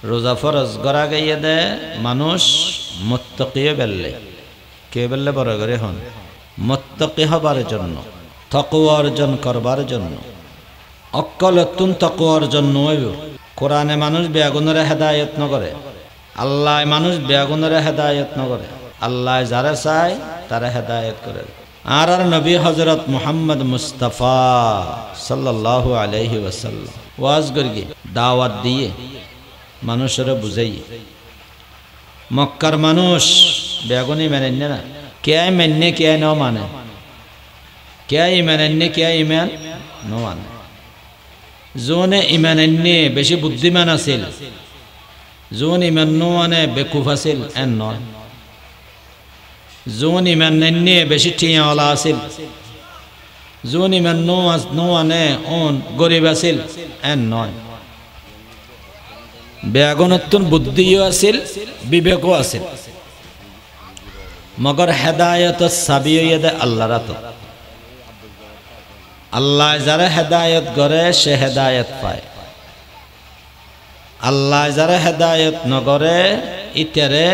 রোজা ফরজ করা গাইয়ে দে মানুষ মুত্তাকিয়ে বেললে কে বেললে বড় করে হন মুত্তাকি হবার জন্য তাকওয়া অর্জন করবার জন্য অক্কলতুন তাকওয়া অর্জন নয়। কোরআনে মানুষ বেগুনের হেদায়েত ন করে, আল্লাহ মানুষ বেগুনের হেদায়েত ন করে, আল্লাহ যারা চায় তারা হেদায়েত করে। আর নবী হযরত মুহাম্মদ মুস্তাফা সাল্লাল্লাহু আলাইহি ওয়াসাল্লাম ওয়াজ করি দাওয়াত দিয়ে মানুষের বুঝাই। মক্কার মানুষ বেগুনি মেনে না, কে মেনে কে ন মানে, কে ইমানে কে ইমান ন মানে। যোনে ইমান এনে বেশি বুদ্ধিমান আছিল, যোন ইমান ন মানে বেকুফ আছিল এন নয়। যোন ইমান এনে বেশি ঠিয়াওয়ালা আছিল, যোন ইমান ন মানে অন গরিব আছিল এন নয়। বেগুনতুন বুদ্ধিও আছিল, বিবেকও আছিল, মগর হেদায়ত সাবিয়ে দে আল্লাহর রাত। আল্লাহ যারা হেদায়ত করে সে হেদায়ত পায়, আল্লাহ যারা হেদায়ত নগরে ইতারে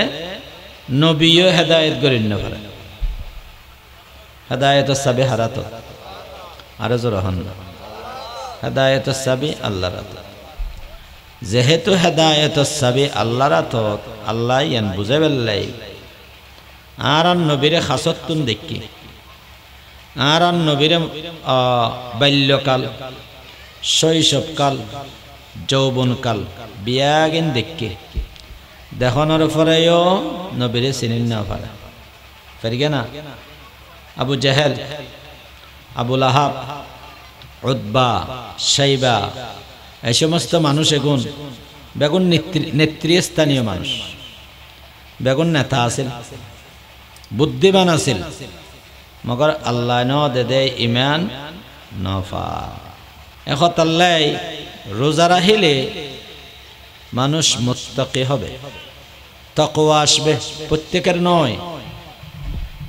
নবীও হেদায়ত করেন না পারে। হেদায়ত সাবি হারাত আর জোরহন হেদায়ত সাবি আল্লাহর রাত। যেহেতু হেদায়ত সাবি আল্লাহর রাত, আল্লাহ ইয়ান বুঝে বেললাই আর নবীরে খাসতুন দেখি, আর নবীরে বাল্যকাল, শৈশবকাল, যৌবনকাল বিয়াগেন দেখি দেখানোর পরেও নবীরে চিনেন না পারে ফেরগে না। আবু জাহেল, আবু লাহাব, উতবা, শাইবা এই সমস্ত মানুষ এগুন বেগুন নেতৃস্থানীয় মানুষ, বেগুন নেতা আছিল, বুদ্ধিমান আছিল, মগর আল্লাহ ন দে ইমান নফা। এখন আল্লাহ রোজা রাখিলে মানুষ মুত্তাকি হবে, তাকওয়া আসবে, প্রত্যেকের নয়।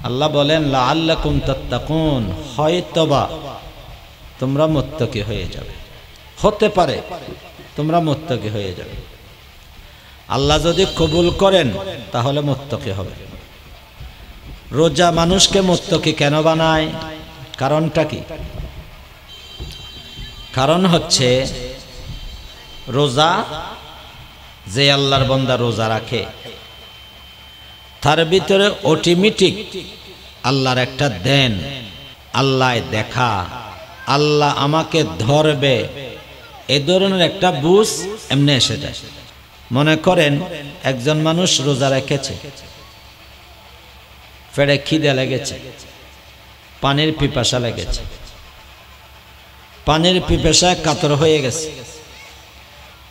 আল্লাহ বলেন লাআল্লাকুম তাত্তাকুন, হয়তোবা তোমরা মুত্তাকি হয়ে যাবে, হতে পারে তোমরা মুত্তাকি হয়ে যাবে। আল্লাহ যদি কবুল করেন তাহলে মুত্তাকি হবে। রোজা মানুষকে মুত্তাকি কেন বানায়? কারণটা কি? কারণ হচ্ছে রোজা যে আল্লাহর বান্দা রোজা রাখে তার ভিতরে অটোমেটিক আল্লাহর একটা দেন, আল্লাহ দেখা, আল্লাহ আমাকে ধরবে, এ ধরনের একটা বুঝ এমনি এসে যায়। মনে করেন একজন মানুষ রোজা রেখেছে, পেটে খিদে লেগেছে, পানির পিপাসা লেগেছে, পানির পিপাসায় কাতর হয়ে গেছে,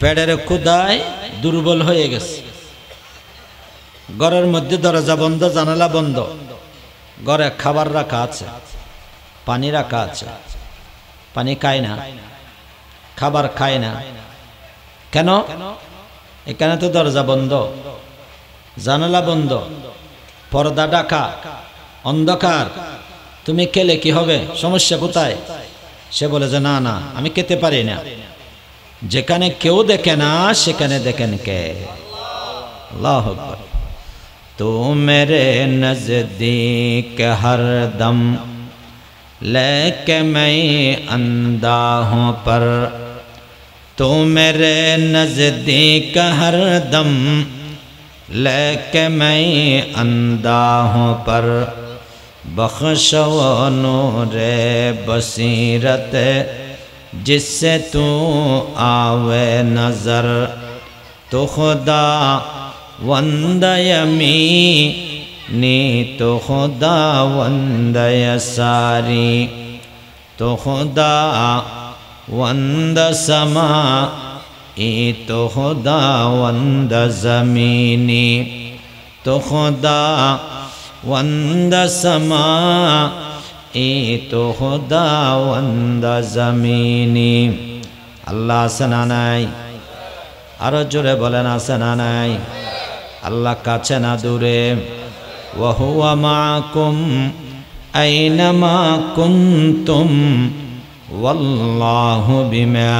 পেটের ক্ষুধায় দুর্বল হয়ে গেছে, ঘরের মধ্যে দরজা বন্ধ, জানালা বন্ধ, ঘরে খাবার রাখা আছে, পানি রাখা আছে, পানি খায় না, খাবার খায় না। কেন? এখানে তো দরজা বন্ধ, জানালা বন্ধ, পর্দা ঢাকা, অন্ধকার, তুমি খেলে কি হবে, সমস্যা কোথায়? সে বলে যে না না আমি খেতে পারি না। যেখানে কেউ দেখে না সেখানে দেখেন কে? আল্লাহু আকবার। তো মেরে নজদীক হরদম लेके मैं अंधा हूँ पर तो मेरे नज़दीक हर दम लेके मैं अंधा हूँ पर बख्शो नूरे बसीरत जिससे तू आवे नज़र तो खुदा वंदा यमी नी तो खुदा वंदा यसारी तो खुदा वंदा समा ई तो खुदा वंदा ज़मीनी तो खुदा वंदा समा ई तो खुदा वंदा ज़मीनी। अल्लाह सनानाई आरो जोरे बोलेना सनानाई। अल्लाह काछे ना दूरे। वहुवा माकुम ऐनमा कुन्तुम वल्लाहु बिमा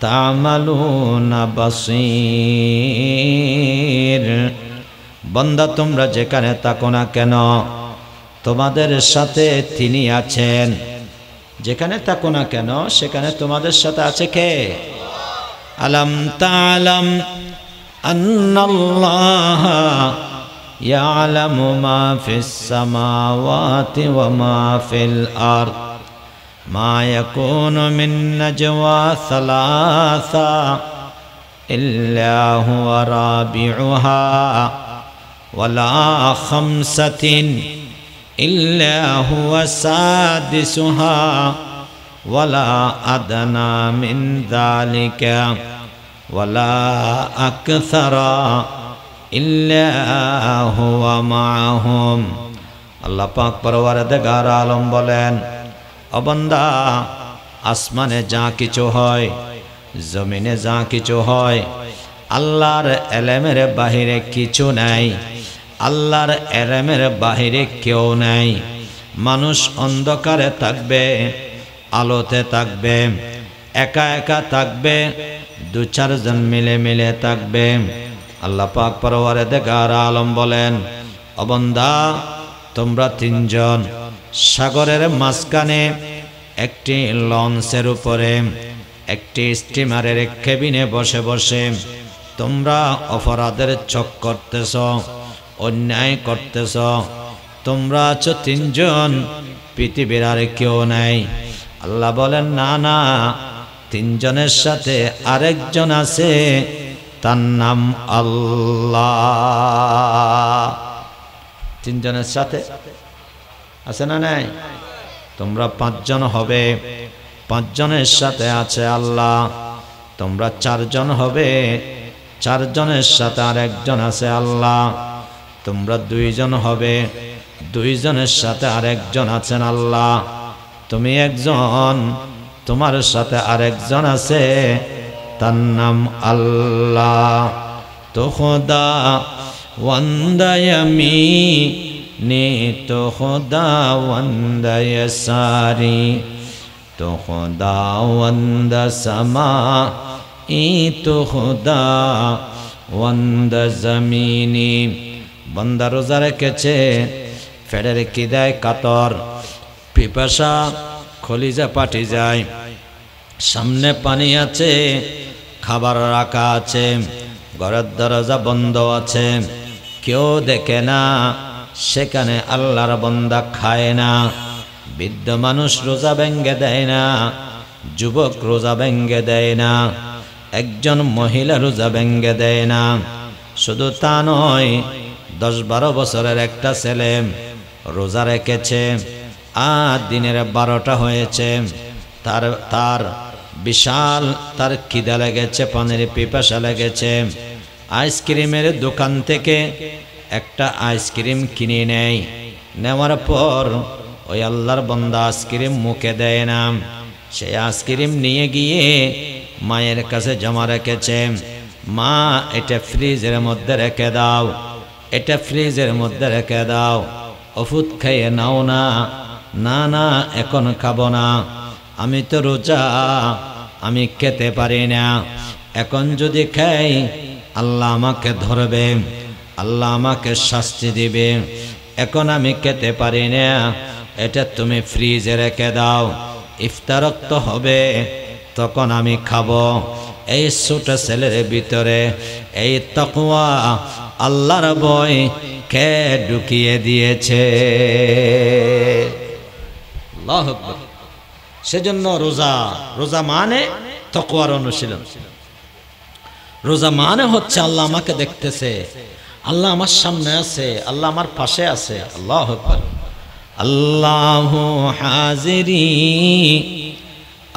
তা'মালুনা বাসীর। বান্দা তোমরা যেখানে থাকো না কেন তোমাদের সাথে তিনি আছেন। যেখানে থাকো না কেন সেখানে তোমাদের সাথে আছে কে? আলাম তা'লাম আন্নাল্লাহ ইয়ালামু মা ফিস সামাওয়াতি ওয়া মা ফিল আরদ মা ইয়াকুনু মিন নাজওয়া সালাসা ইল্লা হুয়া রাবিউহা ওয়ালা খামসাতিন ইল্লা হুয়া সাদিসুহা ওয়ালা আদনা মিন যালিকা ওয়ালা আকসারা ইল্লা হুয়া মাআহুম। আল্লাহ পাক পরওয়ারদিগার আলম বলেন, ও বান্দা, আসমানে যা কিছু হয়, জমিনে যা কিছু হয়, আল্লাহর এলেমের বাহিরে কিছু নাই। আল্লাহর এলেমের বাহিরে কেউ নাই। মানুষ অন্ধকারে থাকবে, আলোতে থাকবে, একা একা থাকবে, দু চারজন মিলে মিলে থাকবে। আল্লাহ পাক পরওয়ারদিগার আলম বলেন, ও বান্দা, তোমরা তিনজন সাগরের মাঝখানে একটি লঞ্চের উপরে একটি স্টিমারের কেবিনে বসে বসে তোমরা অপরাধের চক করতেছ, অন্যায় করতেছ। তোমরা আছো তিনজন, পৃথিবীর আর কেউ নাই। আল্লাহ বলেন, না না, তিনজনের সাথে আরেকজন আছে, তার নাম আল্লাহ। তিনজনের সাথে আছে না নাই? তোমরা পাঁচজন হবে, পাঁচজনের সাথে আছে আল্লাহ। তোমরা চারজন হবে, চারজনের সাথে আরেকজন আছে আল্লাহ। তোমরা দুইজন হবে, দুইজনের সাথে আরেকজন আছেন আল্লাহ। তুমি একজন, তোমার সাথে আরেকজন আছে, তার নাম আল্লাহ। তো খোদা ওয়ান্দায়ামি নে, তো খোদা ওয়ান্দায়াসারি, তো খোদা ওয়ান্দা সামা ই, তো খোদা ওয়ান্দা জমিনি। বান্দা রোজা রেখেছে, ফেরের খিদায় কাতর, পিপাসা কলিজা পাটি যায়, সামনে পানি আছে, খাবার রাখা আছে, ঘরের দরজা বন্ধ আছে, কেউ দেখে না, সেখানে আল্লাহর বান্দা খায় না। বৃদ্ধ মানুষ রোজা ভেঙ্গে দেয় না, যুবক রোজা ভেঙ্গে দেয় না, একজন মহিলা রোজা ভেঙ্গে দেয় না। শুধু তা নয়, 10-12 বছরের একটা ছেলে রোজা রেখেছে, আর দিনের 12টা হয়েছে, তার বিশাল তার খিদা লেগেছে, পানির পিপাসা লেগেছে। আইসক্রিমের দোকান থেকে একটা আইসক্রিম কিনে নেয়, নেওয়ার পর ওই আল্লাহর বান্দা আইসক্রিম মুখে দেয় না। সেই আইসক্রিম নিয়ে গিয়ে মায়ের কাছে জমা রেখেছে, মা এটা ফ্রিজের মধ্যে রেখে দাও, এটা ফ্রিজের মধ্যে রেখে দাও, ওষুধ খেয়ে নাও না। না না, এখন খাবো না, আমি তো রোজা, আমি খেতে পারি না। এখন যদি খাই আল্লাহ আমাকে ধরবে, আল্লাহ আমাকে শাস্তি দিবে, এখন আমি খেতে পারি না, এটা তুমি ফ্রিজে রেখে দাও, ইফতারত হবে, তখন আমি খাবো। এই ছোট ছেলের ভিতরে এই তাকওয়া, আল্লাহর ভয় কে ঢুকিয়ে দিয়েছে? আল্লাহু আকবার। সেজন্য রোজা, রোজা মানে তাকওয়ার অনুশীলন। রোজা মানে হচ্ছে আল্লাহ আমাকে দেখতেছে, আল্লাহ আমার সামনে আছে, আল্লাহ আমার পাশে আছে। আল্লাহু আকবার। আল্লাহু হাজিরি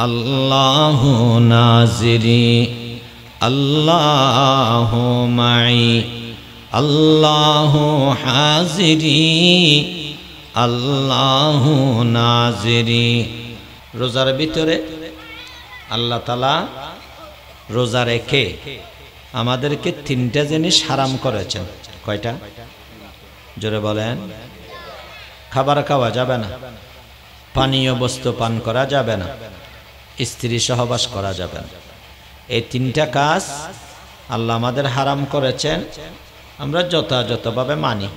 আল্লাহু নাজিরি আল্লাহু মাই আল্লাহু হাজিরি আল্লাহু নাজিরি। রোজার ভিতরে আল্লাহ তাআলা রোজা রেখে আমাদেরকে 3টা জিনিস হারাম করেছেন। কয়টা? জোরে বলেন। খাবার খাওয়া যাবে না, পানীয় বস্তু পান করা যাবে না, স্ত্রী সহবাস করা যাবে না, এই তিনটা কাজ আল্লাহ আমাদের হারাম করেছেন, আমরা যথাযথভাবে মানি।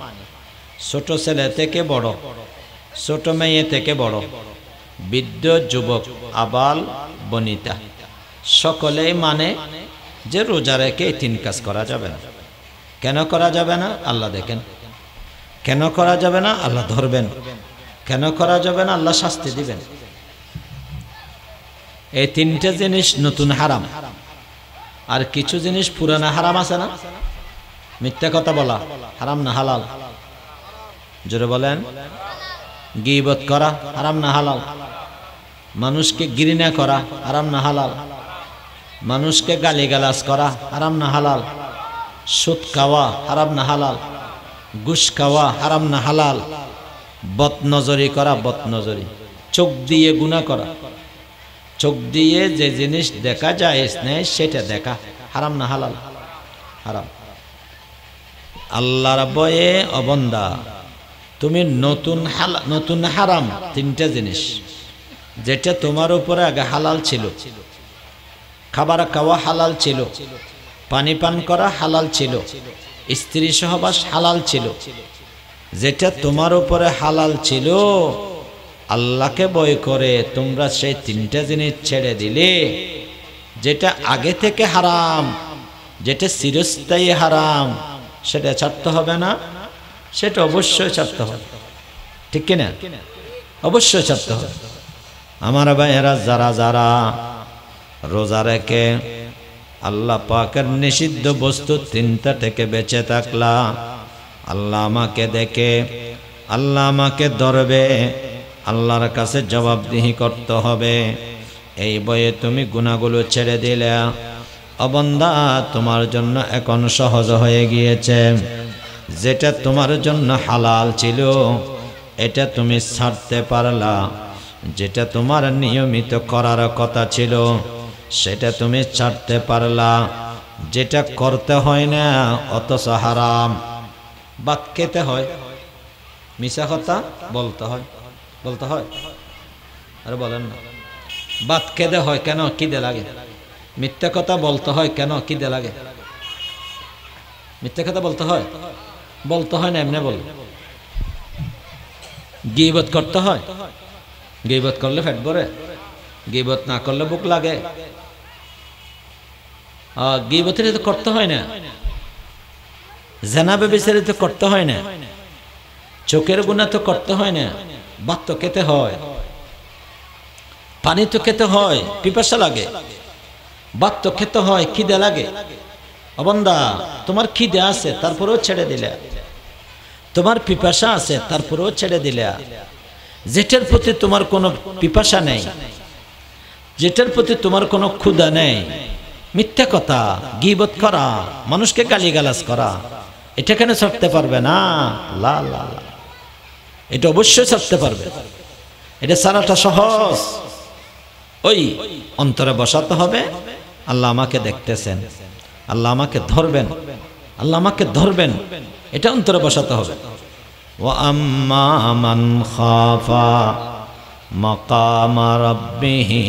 ছোট ছেলে থেকে বড়, ছোট মেয়ে থেকে বড়, বৃদ্ধ যুবক, আবাল বনিতা সকলেই মানে যে রোজা রেখে এই তিন কাজ করা যাবে না। কেন করা যাবে না? আল্লাহ দেখেন। কেন করা যাবে না? আল্লাহ ধরবেন। কেন করা যাবে না? আল্লাহ শাস্তি দিবেন। এই তিনটা জিনিস নতুন হারাম। আর কিছু জিনিস পুরানা হারাম আছে না? মিথ্যা কথা বলা হারাম না হালাল? জোরে বলেন। গীবত করা হারাম না হালাল? মানুষকে ঘৃণা করা হারাম না হালাল? মানুষকে গালিগালাজ করা হারাম না হালাল? সুদ খাওয়া হারাম না হালাল? ঘুষ খাওয়া হারাম না হালাল? বদনজরি করা, বদনজরি, চোখ দিয়ে গুনাহ করা, চোখ দিয়ে যে জিনিস দেখা যায় নেই সেটা দেখা হারাম না হালাল? হারাম। আল্লাহর ভয়ে অবন্দা তুমি নতুন হারাম তিনটা জিনিস, যেটা তোমার উপরে আগে হালাল ছিল। খাবার খাওয়া হালাল ছিল, পানি পান করা হালাল ছিল, স্ত্রী সহবাস হালাল ছিল। যেটা তোমার উপরে হালাল ছিল, আল্লাহকে ভয় করে তোমরা সেই তিনটা জিনিস ছেড়ে দিলে, যেটা আগে থেকে হারাম, যেটা চিরস্থায়ী হারাম, সেটা ছাড়তে হবে না? সেটা অবশ্যই ছাড়তে হবে, ঠিক কিনা? অবশ্যই ছাড়তে হবে। আমার ভাইয়েরা, যারা যারা রোজা রেখে আল্লাহ পাকের নিষিদ্ধ বস্তু তিনটা থেকে বেঁচে থাকলা, আল্লাহ আমাকে দেখে, আল্লাহ আমাকে ধরবে, আল্লাহর কাছে জবাবদিহি করতে হবে। এই বয়ে তুমি গুনাহগুলো ছেড়ে দিলে, ও বান্দা তোমার জন্য এখন সহজ হয়ে গিয়েছে। যেটা তোমার জন্য হালাল ছিল এটা তুমি ছাড়তে পারলা, যেটা তোমার নিয়মিত করার কথা ছিল সেটা তুমি ছাড়তে পারলা, যেটা করতে হয় না অথচ হারাম। ভাত খেতে হয়, মিছা কথা বলতে হয়, বলতে হয়, আর বলেন না। ভাত খেতে হয় কেন? খিদে লাগে। মিথ্যা কথা বলতে হয় কেন? খিদে লাগে। মিথ্যা কথা বলতে হয়, বলতে হয় না এমনি বল। গীবত করতে হয়, গীবত করলে পেট ভরে, গীবত না করলে বুক লাগে। গীবতের তো করতে হয় না, জানাবে বিচারে তো করতে হয় না, চোখের গুনাহ তো করতে হয় না। ভাত তো খেতে হয়, পানি তো খেতে হয়, পিপাসা লাগে। ভাত তো খেতে হয়, খিদে লাগে। ও বান্দা, তোমার খিদে আছে তারপরেও ছেড়ে দিলে, তোমার পিপাসা আছে তারপরেও ছেড়ে দিলে। যেটার প্রতি তোমার কোনো পিপাসা নেই, যেটার প্রতি তোমার কোনো ক্ষুধা নেই, মিথ্যা কথা, গীবত করা, মানুষকে গালিগালাজ করা, এটা কেন ছাড়তে পারবে না? লা লা লা, এটা অবশ্যই ছাড়তে পারবে। এটা ছাড়াটা সহজ। ওই অন্তরে বসাতে হবে, আল্লাহ আমাকে দেখতেছেন, আল্লাহ আমাকে ধরবেন, আল্লাহ আমাকে ধরবেন, এটা অন্তরে বসাতে হবে। ওয়া আম্মা মান খাফা মাকামা রাব্বিহি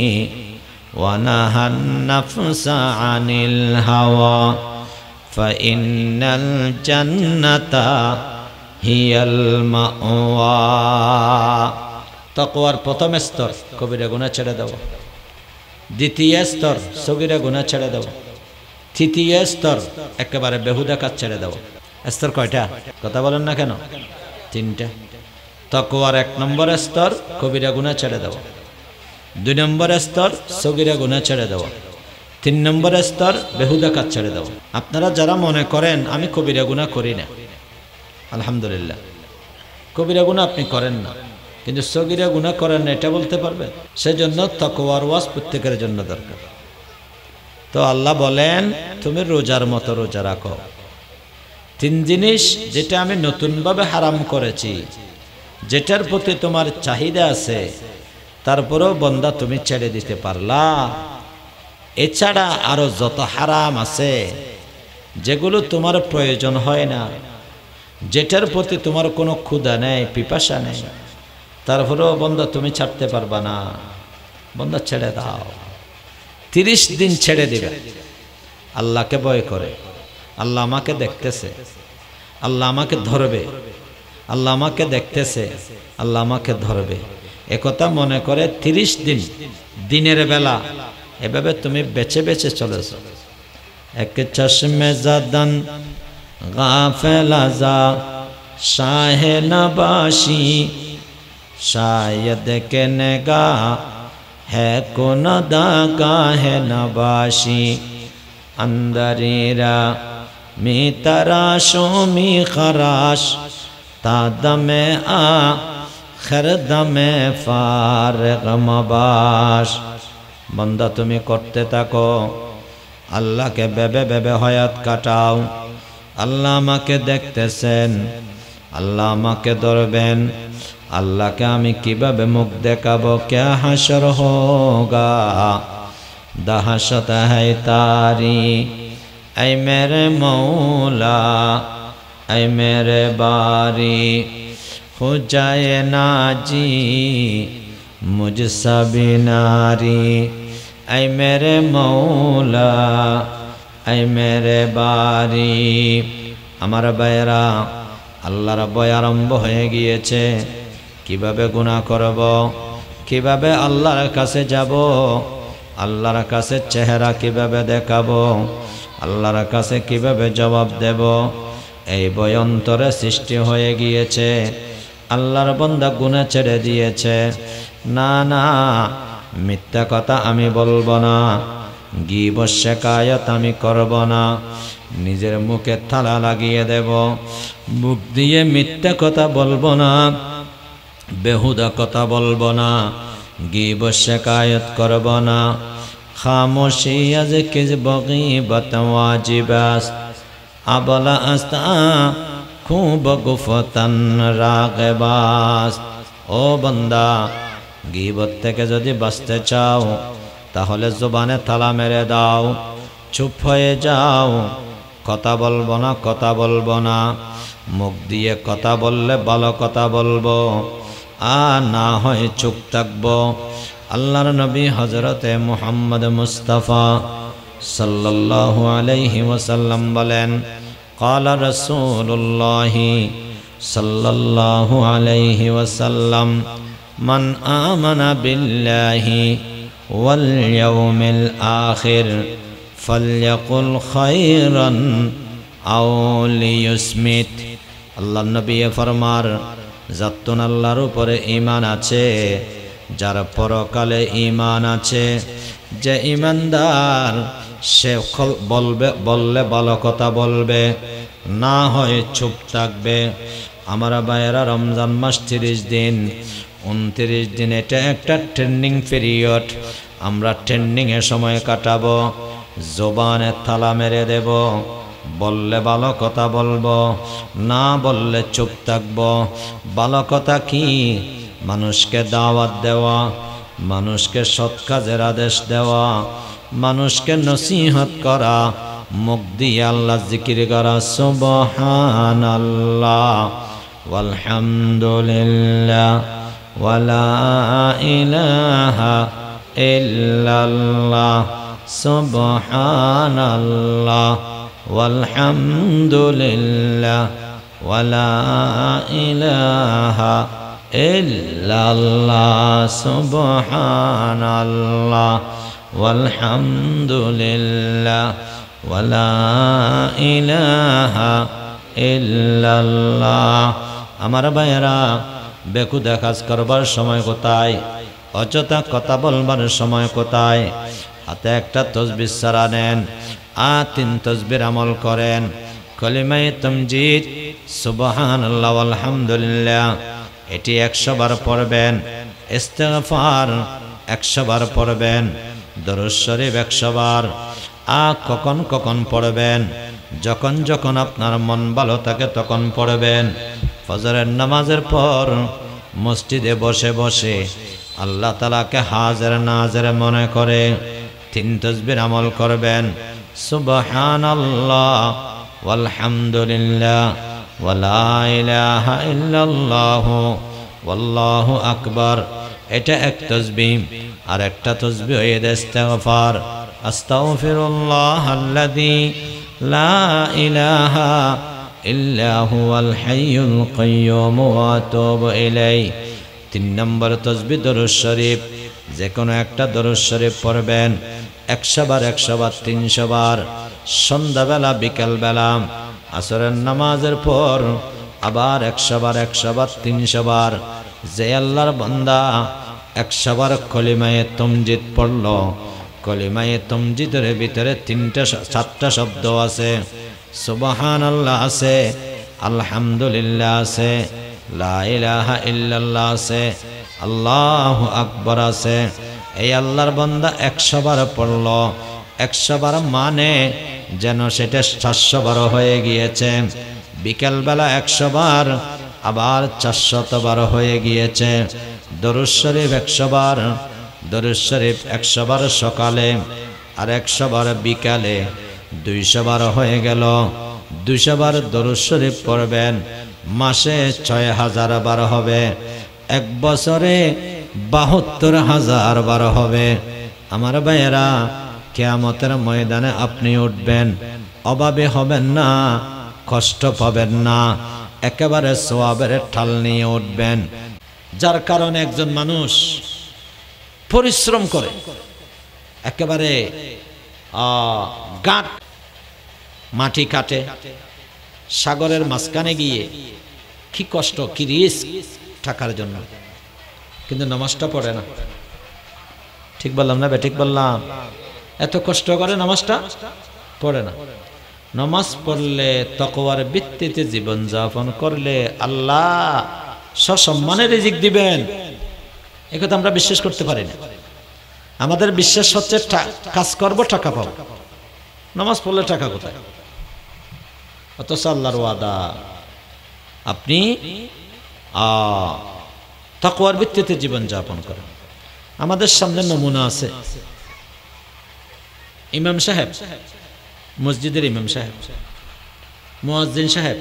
ওয়া নাহান নাফসা আনিল হাওয়া ফাইন্নাল জান্নাতা হিয়াল মাওয়া। তাকওয়ার প্রথম স্তর কবিরা গুনাহ ছেড়ে দাও, দ্বিতীয় স্তর সগীরা গুনাহ ছেড়ে দাও, তৃতীয় স্তর একেবারে বেহুদা কাজ ছেড়ে দাও। স্তর কয়টা? কথা বলেন না কেন? তিনটা। তাকওয়ার 1 নম্বর স্তর কবিরা গুনাহ ছেড়ে দাও, 2 নম্বর স্তর সগীরা গুনাহ ছেড়ে দাও, 3 নম্বর স্তর বেহুদা কাজ ছেড়ে দাও। আপনারা যারা মনে করেন আমি কবিরা গুনাহ করি না, আলহামদুলিল্লাহ, কবিরা গুনাহ আপনি করেন না, কিন্তু সগীরা গুনাহ করেন না এটা বলতে পারবেন? সেজন্য তাকওয়ার ওয়াজ প্রত্যেকের জন্য দরকার। তো আল্লাহ বলেন তুমি রোজার মতো রোজা রাখো। 3 জিনিস যেটা আমি নতুনভাবে হারাম করেছি, যেটার প্রতি তোমার চাহিদা আছে, তারপরেও বন্দা তুমি ছেড়ে দিতে পারলা। এছাড়া আরো যত হারাম আছে যেগুলো তোমার প্রয়োজন হয় না, যেটার প্রতি তোমার কোনো ক্ষুধা নেই, পিপাসা নেই, তারপরেও বন্দা তুমি ছাড়তে পারবা না, বন্দা ছেড়ে দাও। 30 দিন ছেড়ে দিবে। আল্লাহকে ভয় করে, আল্লাহ আমাকে দেখতেছে, আল্লাহ আমাকে ধরবে, আল্লাহ আমাকে দেখতেছে, আল্লাহ আমাকে ধরবে, একথা মনে করে 30 দিন দিনের বেলা এভাবে তুমি বেছে বেছে চলেছ। এক চশমে জাদান গাফেল আজা শাহে নবাশি शायद के निगाह है को नदा का है नबाशी अंदरीरा मी तराशो मी खराश तादमे आ खरदमे फारग मबाश। बंदा तुम्हें करते थाको अल्लाह के बेबे बेबे हयात काटाओ। अल्लाह আমাকে দেখতেছেন, আল্লাহ আমাকে ধরবেন, আল্লাহকে আমি কিভাবে মুখ দেখাবো? क्या हशर होगा दहशत है तारी ऐ मेरे मौला ऐ मेरे बारी हो जाए नाजी मुझसे भी नारी ऐ मेरे मौला ऐ मेरे बारी। আমার ভাইরা, আল্লাহর ভয় আরম্ভ হয়ে গিয়েছে। কিভাবে গুনাহ করব, কিভাবে আল্লাহর কাছে যাব, আল্লাহর কাছে চেহারা কিভাবে দেখাবো, আল্লাহর কাছে কিভাবে জবাব দেব, এই ভয় অন্তরে সৃষ্টি হয়ে গিয়েছে। আল্লাহর বান্দা গুনাহ ছেড়ে দিয়েছে। না না, মিথ্যা কথা আমি বলবো না, গীবত শিকায়ত আমি করব না, নিজের মুখে তালা লাগিয়ে দেব, মুখ দিয়ে মিথ্যা কথা বলবো না, বেহুদা কথা বলবো না, গীবত শিকায়ত করব না। খামোশি আজ কিস বগীবত ওয়াজিবাস আবলা আস্তা খুব গুফতান রাগবাস। ও বান্দা, গীবত থেকে যদি বাঁচতে চাও তাহলে জবানে তালা মেরে দাও, চুপ হয়ে যাও, কথা বলবো না, কথা বলবো না। মুখ দিয়ে কথা বললে ভালো কথা বলবো, আর না হয় চুপ থাকবো। আল্লাহর নবী হযরতে মুহাম্মদ মুস্তাফা সাল্লাল্লাহু আলাইহি ওয়াসাল্লাম বলেন, ক্বালা রাসূলুল্লাহি সাল্লাল্লাহু আলাইহি ওয়াসাল্লাম, মান আমানা বিল্লাহি ওয়াল ইয়াউমিল আখির ফালইয়াকুল খায়রান আও লিইসমিত। আল্লাহর নবী ফরমার, যাত্তুন আল্লাহর উপরে ঈমান আছে, যার পরকালে ঈমান আছে, যে ঈমানদার সে বললে ভালো কথা বলবে, না হয় চুপ থাকবে। আমার ভাইয়েরা, রমজান মাস 30 দিন, 29 দিন এটা একটা ট্রেনিং পিরিয়ড। আমরা ট্রেনিংয়ে সময় কাটাবো, জবানে তালা মেরে দেব, বললে ভালো কথা বলবো, না বললে চুপ থাকবো। ভালো কথা কি? মানুষকে দাওয়াত দেওয়া, মানুষকে সৎ কাজের আদেশ দেওয়া, মানুষকে নসিহত করা, মুখ দিয়ে আল্লাহ জিকির করা, সুবহানাল্লাহ ওয়ালহামদুলিল্লাহ ওয়ালা ইলাহা ইল্লাল্লাহ সুবহানাল্লাহ ওয়ালহামদুলিল্লাহ ওয়ালা ইলাহা ইল্লাল্লাহ সুবহানাল্লাহ ওয়ালহামদুলিল্লাহ ওয়ালা ইলাহা ইল্লাল্লাহ। আমার ভাইয়েরা, বেহুদা কাজ করবার সময় কোথায়? অযথা কথা বলবার সময় কোথায়? হাতে একটা তসবিহ ছাড়া নেন, 3 তসবির আমল করেন। কলিমায়ে তামজিদ সুবহানাল্লাহ আলহামদুলিল্লাহ এটি 100 বার পড়বেন, ইস্তিগফার 100 বার পড়বেন, দরুদ শরীফ 100 বার। কখন কখন পড়বেন? যখন যখন আপনার মন ভালো থাকে তখন পড়বেন। ফজরের নামাজের পর মসজিদে বসে বসে আল্লাহ তাআলাকে হাজির নাজির মনে করে 3 তাসবিহ আমল করবেন। সুবহানাল্লাহ ওয়ালহামদুলিল্লাহ ওয়ালা ইলাহা ইল্লাল্লাহ ওয়াল্লাহু আকবার এটা এক তাসবিহ। আর একটা তাসবিহ হয়ে ইস্তিগফার, আস্তাগফিরুল্লাহাল্লাযী লা ইলাহা ইল্লা হুয়াল হাইয়ুল কাইয়্যুম ওয়া আতুবু ইলাইহি। 3 নম্বর তাসবিহ দরুদ শরীফ। যে কোনো একটা দরুদ শরীফ পড়বেন 100 বার, 100 বার, 300 বার, সন্ধ্যাবেলা, বিকেলবেলা, আসরের নামাজের পর আবার 100 বার, 100 বার, 300 বার। যে আল্লাহর বান্দা 100 বার কলিমায়ে তামজিদ পড়ল, কলিমায়ে তামজিদের ভিতরে 4টা শব্দ আছে, সুবহানাল্লাহ আছে, আলহামদুলিল্লাহ আছে, লা ইলাহা ইল্লাল্লাহ আছে, আল্লাহু আকবার আছে। এই আল্লাহর বান্দা 100 বার পড়ল, 100 বার মানে যেন সেটা 400 বার হয়ে গিয়েছে। বিকেলবেলা 100 বার, আবার 400 বার হয়ে গিয়েছে। দরুদ শরীফ 100 বার, দরুদ শরীফ 100 বার সকালে আর 100 বার বিকালে, 200 বার হয়ে গেল। 200 বার দরুদ শরীফ পড়বেন, মাসে 6000 বার হবে, 1 বছরে 72,000 বার হবে। আমার ভাইয়েরা, কিয়ামতের ময়দানে আপনি উঠবেন, অভাবে হবেন না, কষ্ট পাবেন না, একেবারে সওয়াবের ঠাল নিয়ে উঠবেন। যার কারণে একজন মানুষ পরিশ্রম করে, একেবারে গাঁট মাটি কাটে, সাগরের মাঝখানে গিয়ে কি কষ্ট, কি রিস্ক টাকার জন্য, কিন্তু নামাজটা পড়ে না। ঠিক বললাম না ঠিক বললাম? এত কষ্ট করে নামাজটা পড়ে না। নামাজ পড়লে, তাকওয়ার ভিত্তিতে জীবন যাপন করলে আল্লাহ সসম্মানে রিজিক দিবেন। এই কথা আমরা বিশ্বাস করতে পারি না। আমাদের বিশ্বাস হচ্ছে কাজ করব, টাকা পাবো। নামাজ পড়লে টাকা কোথায়? অথচ আল্লাহর ওয়াদা, আপনি তাকওয়ার ভিত্তিতে জীবন যাপন করেন। আমাদের সামনে নমুনা আছে। ইমাম সাহেব, মসজিদের ইমাম সাহেব, মুয়াজ্জিন সাহেব,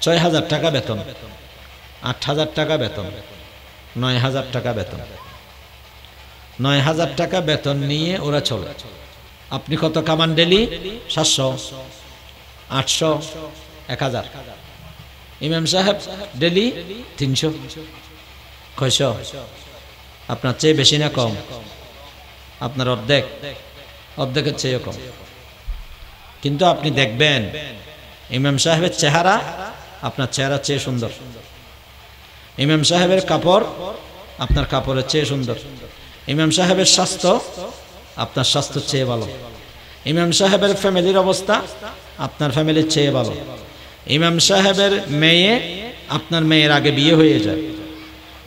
6,000 টাকা বেতন, 8,000 টাকা বেতন, 9,000 টাকা বেতন। 9,000 টাকা বেতন নিয়ে ওরা চলে। আপনি কত কামান ডেলি? 700, 800, 1000। ইমাম সাহেব ডেলি 300, 600। আপনার চেয়ে বেশি না কম? আপনার অর্ধেক, অর্ধেকের চেয়ে কম। কিন্তু আপনি দেখবেন ইমাম সাহেবের চেহারা আপনার চেহারার চেয়ে সুন্দর, ইমাম সাহেবের কাপড় আপনার কাপড়ের চেয়ে সুন্দর, ইমাম সাহেবের স্বাস্থ্য আপনার স্বাস্থ্যের চেয়ে ভালো, ইমাম সাহেবের ফ্যামিলির অবস্থা আপনার ফ্যামিলির চেয়ে ভালো, ইমাম সাহেবের মেয়ে আপনার মেয়ের আগে বিয়ে হয়ে যায়।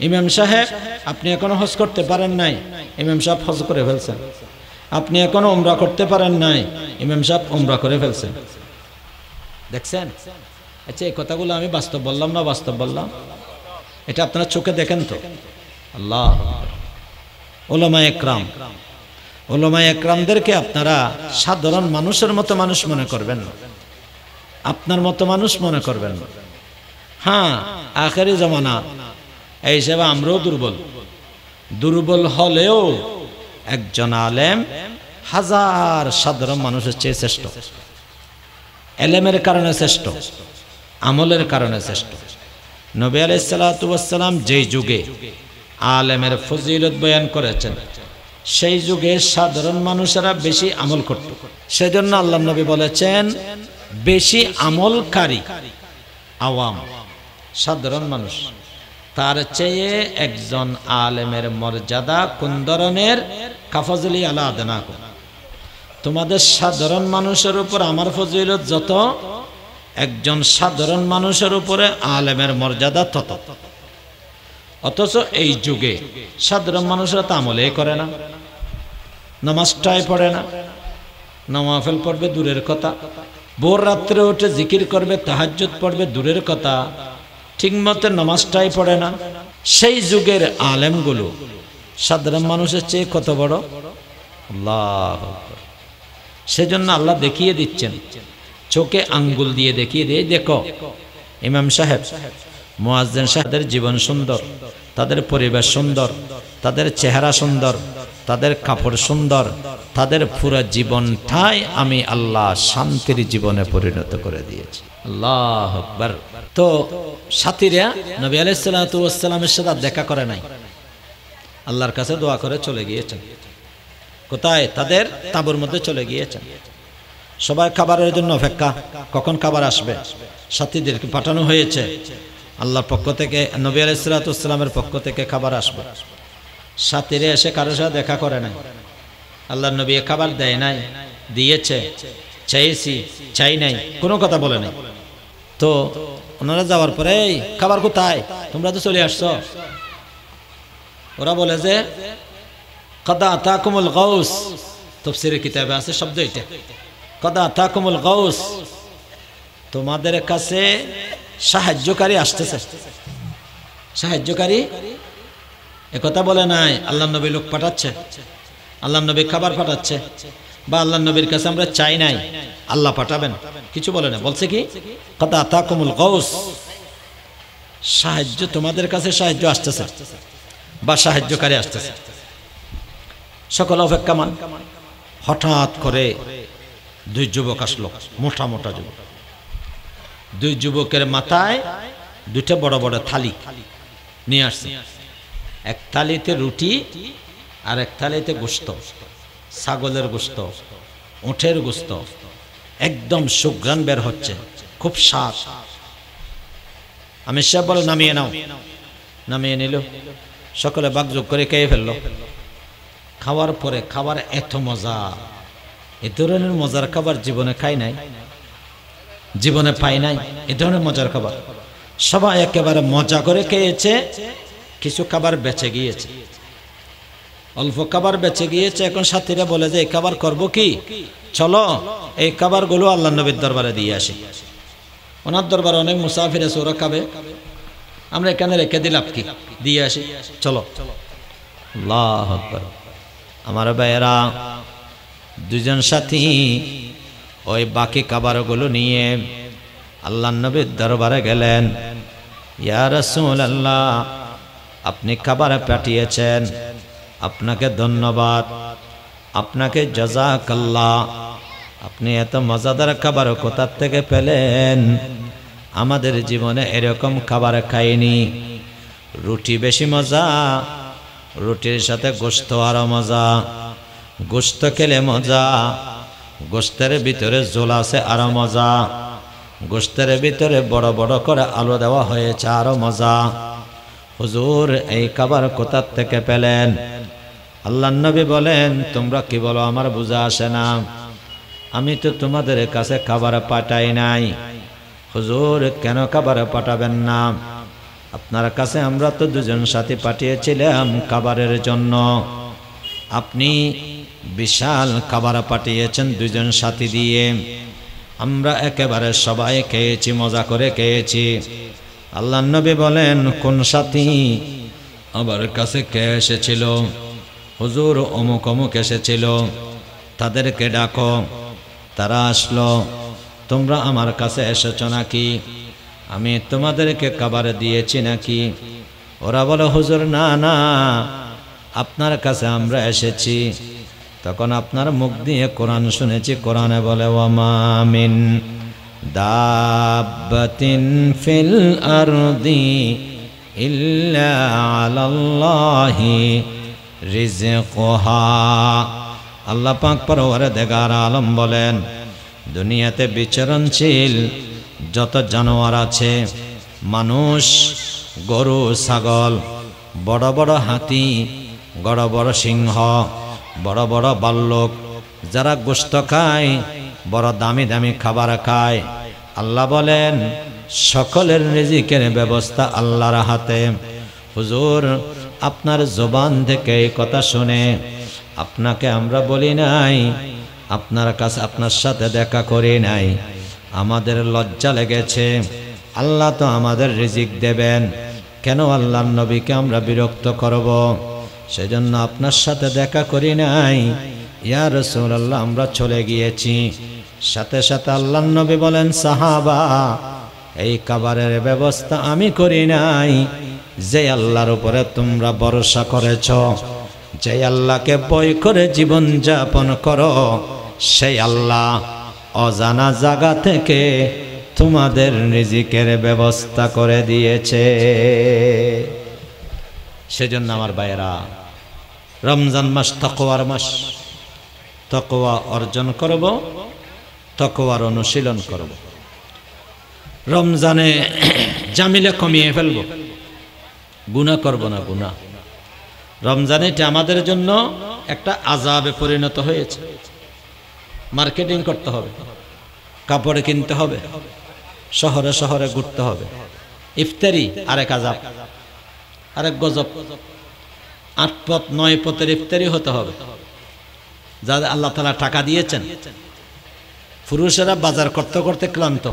ইমাম সাহেব, আপনি এখনো হজ করতে পারেন নাই, ইমাম সাহেব হজ করে ফেলছেন। আপনি এখনো উমরা করতে পারেন নাই, ইমাম সাহেব উমরা করে ফেলছেন। দেখছেন? আচ্ছা, এই কথাগুলো আমি বাস্তব বললাম না বাস্তব বললাম? এটা আপনারা চোখে দেখেন তো। আল্লাহ, উলামায়ে একরাম, উলামায়ে একরামদেরকে আপনারা সাধারণ মানুষের মতো মানুষ মনে করবেন না, আপনার মতো মানুষ মনে করবেন না। হ্যাঁ, আখেরি জামানা এই হিসেবে আমরাও দুর্বল। দুর্বল হলেও একজন আলেম হাজার সাধারণ মানুষের চেয়ে শ্রেষ্ঠ। এলেমের কারণে শ্রেষ্ঠ, আমলের কারণে শ্রেষ্ঠ। নবী আলাইহিস সালাতু ওয়াস সালাম যেই যুগে আলেমের ফজিলত বয়ান করেছেন, সেই যুগে সাধারণ মানুষেরা বেশি আমল করত। সেজন্য আল্লাহ নবী বলেছেন, বেশি আমলকারী আওয়াম, সাধারণ মানুষ, তার চেয়ে একজন আলেমের মর্যাদা কোন ধরনের? কাফাজলি আলা আদনাকুম, তোমাদের সাধারণ মানুষের উপর আমার ফজিলত যত, একজন সাধারণ মানুষের উপরে আলেমের মর্যাদা তত। অথচ এই যুগে সাধারণ মানুষরা তো আমলেই করে না, নামাজটাই পড়ে না, নওয়াফিল পড়বে দূরের কথা, ভোর রাত্রে উঠে জিকির করবে, তাহাজ্জুদ পড়বে দূরের কথা, ঠিক মতো নামাজটাই পড়ে না। সেই যুগের আলেমগুলো সাধারণ মানুষের চেয়ে কত বড়! আল্লাহ, সেজন্য আল্লাহ দেখিয়ে দিচ্ছেন, চোখে আঙ্গুল দিয়ে দেখিয়ে দিয়ে, দেখো ইমাম সাহেব, মুয়াজ্জিন সাহেবদের জীবন সুন্দর, তাদের পরিবেশ সুন্দর, তাদের চেহারা সুন্দর, তাদের কাপড় সুন্দর, তাদের পুরো জীবনটাই আমি আল্লাহ শান্তির জীবনে পরিণত করে দিয়েছি। আল্লাহু আকবার। তো সাথীরা নবী আলাইহিস সালাতু ওয়াস সালামের সাথে দেখা করে নাই, আল্লাহর কাছে দোয়া করে চলে গিয়েছেন। কোথায়? তাদের তাঁবুর মধ্যে চলে গিয়েছেন। সবাই খাবারের জন্য অপেক্ষা, কখন খাবার আসবে। সাথীদেরকে পাঠানো হয়েছে আল্লাহর পক্ষ থেকে, নবী আলাইহিস সালাতু ওয়াস সালামের পক্ষ থেকে খাবার আসবে। সাথীরা এসে কারোর সাথে দেখা করে নাই, আল্লাহর নবী খাবার দেয় নাই, দিয়েছে, চাইছি, চাই নাই, কোনো কথা বলে নাই। তো ওনারা যাওয়ার পরে এই খাবার কোথায়, তোমরা তো চলে আসছো। ওরা বলে যে কদা আতাকুমুল গাউস, তাফসীরের কিতাবে আছে শব্দ এটা, কদা আতাকুমুল গাউস, তোমাদের কাছে সাহায্যকারী আসতেছে। সাহায্যকারী একথা বলে নাই, আল্লাহ নবী লোক পাঠাচ্ছে, আল্লাহ নবী খাবার পাঠাচ্ছে, বা আল্লাহ নবীর কাছে আমরা চাই নাই, আল্লাহ পাঠাবেন, কিছু বলে না। বলছে কি কদা আতাকুমুল গাউস, সাহায্য, তোমাদের কাছে সাহায্য আসতেছে বা সাহায্যকারী আসতেছে। সকল অপেক্ষামান। হঠাৎ করে দুই যুবক আসলো, মোটা মোটা যুবক। দুই যুবকের মাথায় দুইটা বড় বড় থালি নিয়ে আসছে। এক থালিতে রুটি আর এক থালিতে গোশত, ছাগলের গোশত, উটের গোশত, একদম সুঘ্রাণ বের হচ্ছে, খুব স্বাদ। আমির সাহেব বলে নামিয়ে নাও, নামিয়ে নিল, সকলে বাগযোগ করে খেয়ে ফেললো। খাওয়ার পরে খাবার এত মজা, এ ধরনের মজার খাবার জীবনে খাই নাই, জীবনে পাই নাই এ ধরনের মজার খাবার। সবাই একেবারে মজা করে খেয়েছে। কিছু খাবার বেঁচে গিয়েছে, অল্প খাবার বেঁচে গিয়েছে। এখন সাথীরা বলে যে এই খাবার করবো কি, চলো এই খাবারগুলো আল্লাহ নবীর দরবারে দিয়ে আসি। ওনার দরবারে অনেক মুসাফির আছে, ওরা খাবে, আমরা এখানে রেখে দিলাম কি, দিয়ে আসি, চলো। আল্লাহু আকবার। আমার ভাইয়েরা, দুজন সাথী ওই বাকি খাবারগুলো নিয়ে আল্লাহ নবীর দরবারে গেলেন। ইয়া রাসূলুল্লাহ, আপনি খাবার পাঠিয়েছেন, আপনাকে ধন্যবাদ, আপনাকে জাযাকাল্লাহ। আপনি এত মজাদার খাবার কোথা থেকে পেলেন? আমাদের জীবনে এরকম খাবার খাইনি। রুটি বেশি মজা, রুটির সাথে গোশত আরো মজা, গোশত খেলে মজা, গোশতের ভিতরে ঝোল আছে আরো মজা, গোশতের ভিতরে বড় বড় করে আলু দেওয়া হয়েছে আরো মজা। হুজুর এই খাবার কোথা থেকে পেলেন? আল্লাহর নবী বলেন, তোমরা কি বলো আমার বুঝা আসে না, আমি তো তোমাদের কাছে খাবার পাঠাই নাই। হুজুর কেন খাবার পাঠাবেন না? আপনার কাছে আমরা তো দুজন সাথী পাঠিয়েছিলাম খাবারের জন্য, আপনি বিশাল খাবার পাঠিয়েছেন দুজন সাথী দিয়ে, আমরা একেবারে সবাই খেয়েছি, মজা করে খেয়েছি। আল্লাহর নবী বলেন, কোন সাথী আমার কাছে কে এসেছিল? হুজুর অমুক অমুক এসেছিল, তাদেরকে ডাকো। তারা আসলো। তোমরা আমার কাছে এসেছো নাকি? আমি তোমাদেরকে খাবার দিয়েছি নাকি? ওরা বলে, হুজুর না না, আপনার কাছে আমরা এসেছি। তখন আপনার মুখ দিয়ে কোরআন শুনেছি, কোরআনে বলে, ওয়ামা মিন দাব্বাতিন ফিল আরদি ইল্লা আলাল্লাহি রিজকুহা। আল্লাহ পাক পরওয়ারদিগার আলম বলেন, দুনিয়াতে বিচরণশীল যত জানোয়ার আছে, মানুষ, গরু, ছাগল, বড় বড় হাতি, বড় বড় সিংহ, বড় বড় ভাল্লুক, যারা গোশত খায়, বড় দামি দামি খাবার খায়, আল্লাহ বলেন সকলের রিজিকের ব্যবস্থা আল্লাহর হাতে। হুজুর আপনার জবান থেকে এই কথা শুনে আপনাকে আমরা বলি নাই, আপনার কাছে আপনার সাথে দেখা করি নাই, আমাদের লজ্জা লেগেছে। আল্লাহ তো আমাদের রিজিক দেবেন, কেন আল্লাহর নবীকে আমরা বিরক্ত করব? সেজন্য আপনার সাথে দেখা করি নাই। ইয়া রাসূলুল্লাহ, আমরা চলে গিয়েছি। সাথে সাথে আল্লাহর নবী বলেন, সাহাবা এই খাবারের ব্যবস্থা আমি করি নাই, যে আল্লাহর উপরে তোমরা ভরসা করেছ, যে আল্লাহকে ভয় করে জীবন যাপন করো, সেই আল্লাহ অজানা জায়গা থেকে তোমাদের রিজিকের ব্যবস্থা করে দিয়েছে। সেজন্য আমার ভাইয়েরা, রমজান মাস তাকওয়ার মাস। তাকওয়া অর্জন করব, তাকওয়ার অনুশীলন করব। রমজানে জামিলে কমিয়ে ফেলব, গুনাহ করব না। গুনাহ রমজানে এটা আমাদের জন্য একটা আযাবে পরিণত হয়েছে। মার্কেটিং করতে হবে, কাপড় কিনতে হবে, শহরে শহরে ঘুরতে হবে। ইফতারি আরেক আযাব, আরেক গজব। 8 পথ 9 পথের ইফতারি হতে হবে, যা আল্লাহ তাআলা টাকা দিয়েছেন। পুরুষেরা বাজার করতে করতে ক্লান্ত,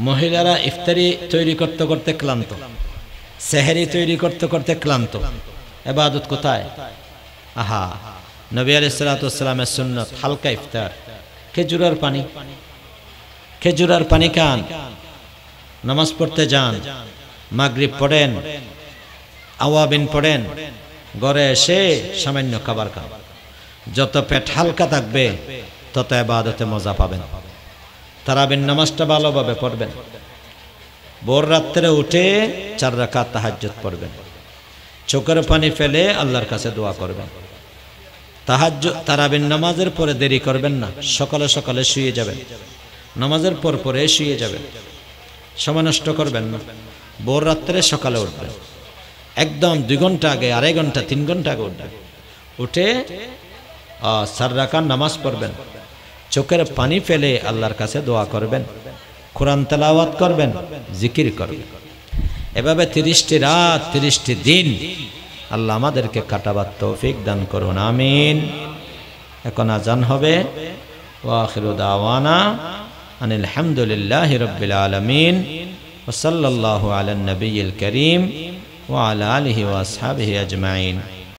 মহিলারা ইফতারি তৈরি করতে করতে ক্লান্ত, সেহরি তৈরি করতে করতে ক্লান্ত। ইবাদত কোথায়? আহা, নবী আলাইহিস সালাতু ওয়াস সালামের সুন্নাত হালকা ইফতার, খেজুরের পানি, খেজুরের পানি খান, নামাজ পড়তে যান, মাগরিব পড়েন, আওয়াবিন পড়েন, ঘরে এসে সামান্য খাবার খান। যত পেট হালকা থাকবে তত ইবাদতে মজা পাবেন। তারাবির নামাজটা ভালোভাবে পড়বেন, ভোর রাত্রে উঠে 4 রাকাত তাহাজ্জুদ পড়বেন, চোখের পানি ফেলে আল্লাহর কাছে দোয়া করবেন। তাহাজ্জুদ তারাবির নামাজের পরে দেরি করবেন না, সকালে সকালে শুয়ে যাবেন, নামাজের পর পরে শুয়ে যাবেন, সময় নষ্ট করবেন না। ভোর রাত্রে সকালে উঠবেন, একদম 2 ঘন্টা আগে, 2.5 ঘন্টা 3 ঘন্টা আগে উঠবেন। উঠে 4 রাকাত নামাজ পড়বেন, চোখের পানি ফেলে আল্লাহর কাছে দোয়া করবেন, কোরআন তেলাওয়াত করবেন, জিকির করবেন। এভাবে 30টি রাত 30টি দিন আল্লাহ আমাদেরকে কাটাবার তৌফিক দান করুন, আমিন। এখন আজান হবে। ওয়া আখিরু দাওয়ানা আনিল হামদুলিল্লাহি রাব্বিল আলামিন ওয়া সাল্লাল্লাহু আলা নবিয়্যিল কারীম ওয়া আলা আলিহি ওয়া আসহাবিহি আজমাইন।